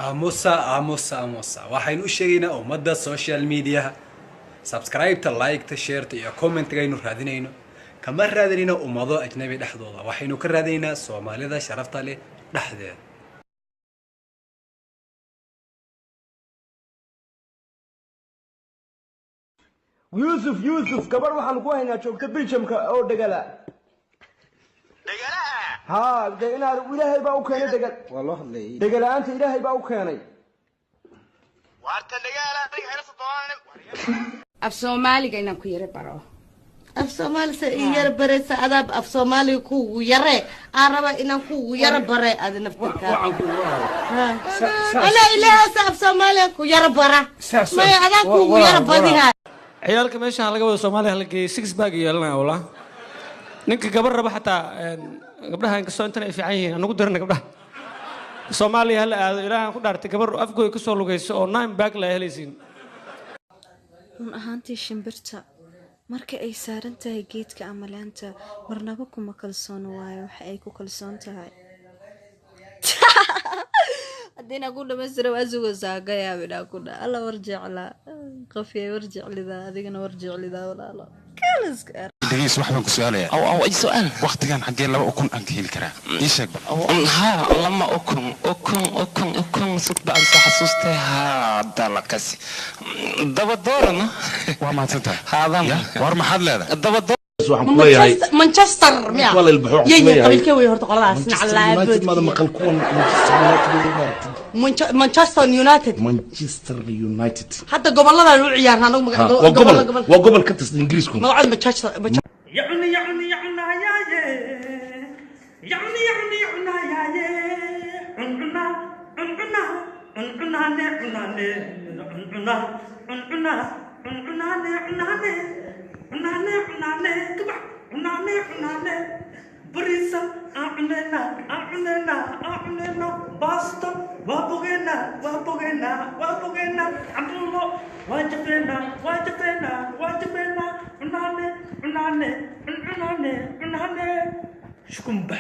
aamusa waxaynu u sheegaynaa ummadda social media subscribe ta like ta share ta iyo comment gaynu raadinayno kama raadinayno ummado ajnabi dhexdooda waxaynu ka raadinaynaa Soomaalida sharafta leh dhexdeeda يوسف كبر waxaan ku haynaa joogta Belgiumka oo dagala ها دغنا ilaahay baa u keenay dagal wallah hadlay dagalaanta ilaahay baa u keenay waarta dagala ay hayso doonaan af Soomaaliga inaan ku yara baro af Soomaali sa yara bare saadab af Soomaali ku yare araba inaan ku yara bare ad naftirka waxaan ku ala ilaahay sa af Soomaali ku yara bara ma adan ku yara badiha ciyaalka meesha laga wada Soomaaliya la geeyay 6 bag yeelanaa wala ninka gabar raba xataa gabdhaha in kasoo intan ay fiican yihiin anagu dirna gabdhaha Soomaaliya hal aado ilaahan ku dhaartay gabar afkooy ka soo lugayso oo 9 bag la helaysiin ahaantii shimbirta marka ay saaran tahay geedka ama laanta marnaba kuma kalsoon waayo waxa ay ku kalsoon tahay hadina ku dhameystiro asugo saagaya bida ku dha alla warjecla qafiye warjeclida adigana warjeclida walaalo kaliska دقيقة واحد من سؤالي أو أي سؤال وقت كان حقي لما أكون أنكيل كرا إيش ها لما أكون صوت بعد حسوسته هذا لكسي دبدورنا وما تنتهي هذا وار محل هذا الدبدور مانشستر والله البحوح يا قبل كوي هرت قلاداس نعلا ماذا مقلكون مانشستر يونايتد حتى قبلنا لو عيارنا وقبل كنت انجليزكم موعد مانشستر يعني بريسا أعلنا باستا وابوغينا عبد الله واجبنا شكمبا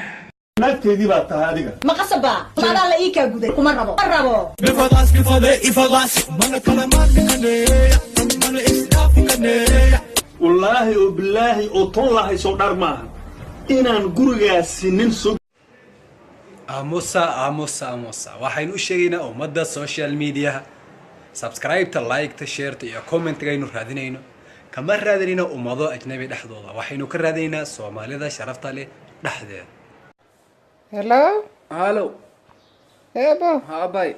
نالتيدي بقى هذه ما قصبا ما لا ايكا غودي كما ربو بفضاس من كلمات كنيه من اسراف كنيه والله وبالله وطلع سو دارما inaan gurigaasi nin soo aamusa waxaynu u sheegaynaa ummadda social media subscribe ta like ta share ta iyo comment gaynu raadinayno kama raadinayno ummado ajnabi dhexdooda waxaynu ka raadinaynaa Soomaalida sharafta leh dhexdeeda hello ebo habay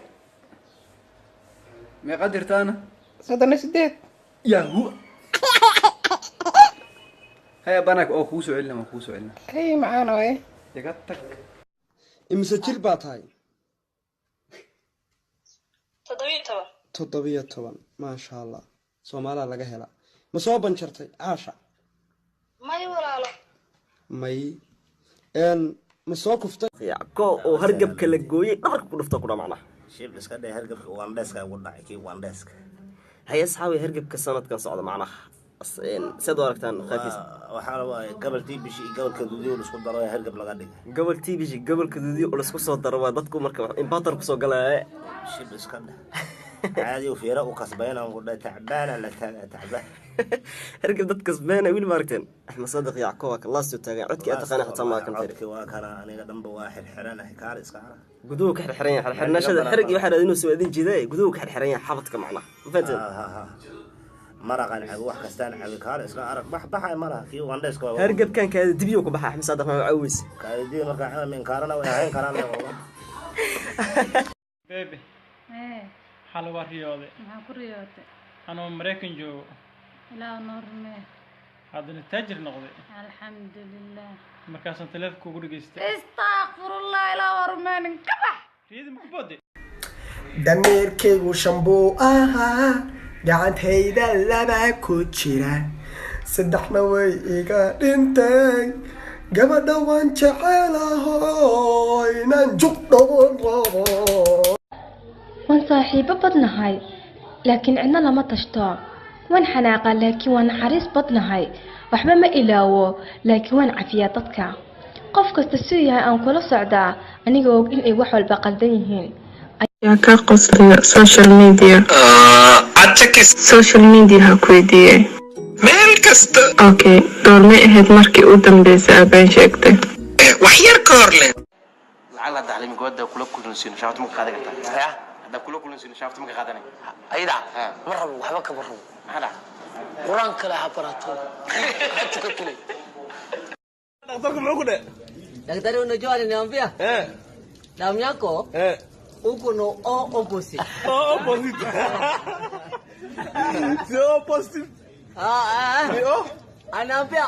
ma qadirtaana 38 yahu هيا بناك أو خوسو علنا ما خوسو علنا هي معانا إيه يقطك imsajil baa tahay 17 ما شاء الله Soomaaliya laga hela ma soo banjartay aasha may walaalo may ma soo kuftay ko oo hargabka la gooyay dharka ku dhufta ku dhamaana sheeb iska dhay hargabka waan dheeska ugu dhacay kii waan dheeska hay asxaabi hargabka sanadkan socda macnaha سيدو أركتان خفيف وحاله قبل تيبيش قبل كذودي ولسكو دروي هرقب لقادي قبل تيبيش قبل كذودي ولسكو صو دروي ضدكم مركب إمباتر كسو قلا شيء بس كده عادي وفيرا وكسبان وقول تعبان ولا تعبان هرقب ضد كسبان ويل ماركتين أحمد صادق يعقوبك الله سوتاج عدك أتقنا حتى ما كم تري وكان أنا قدام بواحد حرانة حكار إسكار قدوك حرحرين حرحرنا شذا حرق يحد إنه سوادين جداي قدوك حرحرين حفظك معنا فهمت مرقان عقو wax kastaan cawi kaar iska arag baxay mara kii wandees ko hargab kan ka dibiyo ku baxa Axmed Saadaq ma caawis kaadii marka aan min kaarana way hayn karaan baby hal war riyooday ma ku riyooday anoo Mareykan joogo ilaa noorme hadana taajir noqday alxamdulillah markaas aan telefoonka ugu dhageystay astaghfirullah ila warmaan kabax riidin ku boode dameerkaygu shambuu ahaa gacantayda laba ku jira saddexna way iga dhintay gabadha waan jecelahay inaan jugdhawan rabo waan saaxiibo badnahay laakiin cidna lama tashto waan xanaaqa laakiin waan naxariis badnahay waxba ma ilaawo laakiin waan cafiyaa dadka qof kasta siduu yahay aan kula socdaa aniga og in ay wax walba qaldan yihiin yaa ka qosliya social media social media ha ku weydiiyey meel kasta okay doormay ahayd markii u dambeysay abeen sheegtay wax yar ka hor leh lacala daclimi gooda kula kulansiin shaafta ma qaadan kartaa ya hada kula kulansiin shaafta ma qaadanay ayda marhab waxba ka marhab hada quraan kala ha barato hada ka kale Daktari muxuu dhe daktari unajua aliniambia damu yako uko no opposite opposite sio opposite sio anaambia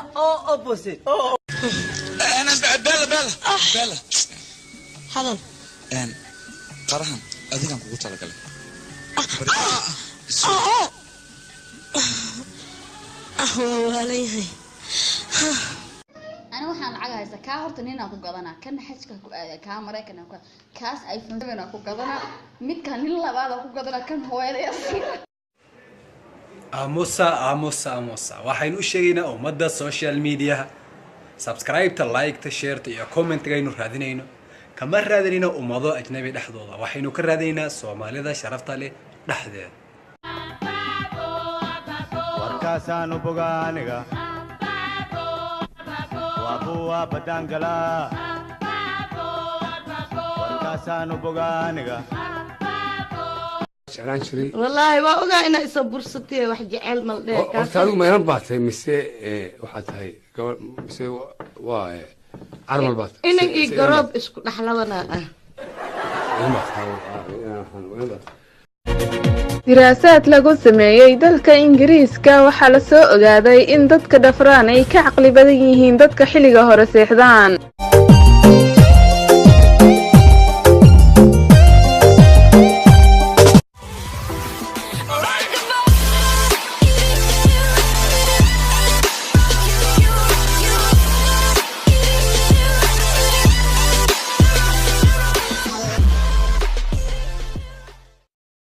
opposite انا بلا بلا hadal qarahan adigan kugu talagalay walaalahay أنا waxaan lacag haysta ka horta ninaan ku gadanaa kan xajka ku aada ka Mareykan ku kaas iPhone 7 ku gadanaa mid kan nin labaad ku gadanaa kan hooyaday aamusa waxaynu u sheegaynaa ummadda social media subscribe ta like ta share ta iyo comment gaynu raadinayno kama raadinayno ummado ajnabi dhexdooda waxaynu ka raadinaynaa Soomaalida sharafta leh dhexdeeda warkaasaan u bogaaniga وابو بدانجلا وركاسان وبوغانيغا والله ما اوغا انا اسو برستي wax jecel mal dheer ka taadu ma yan baatay mise waxa tahay mise waa armal baat inag ii garoob isku dhaxlawana diraasaad lagu sameeyay dalka Ingiriiska waxa la soo ogaaday in dadka dhafraan ay ka caqli badan yihiin dadka xilliga hore seexdaan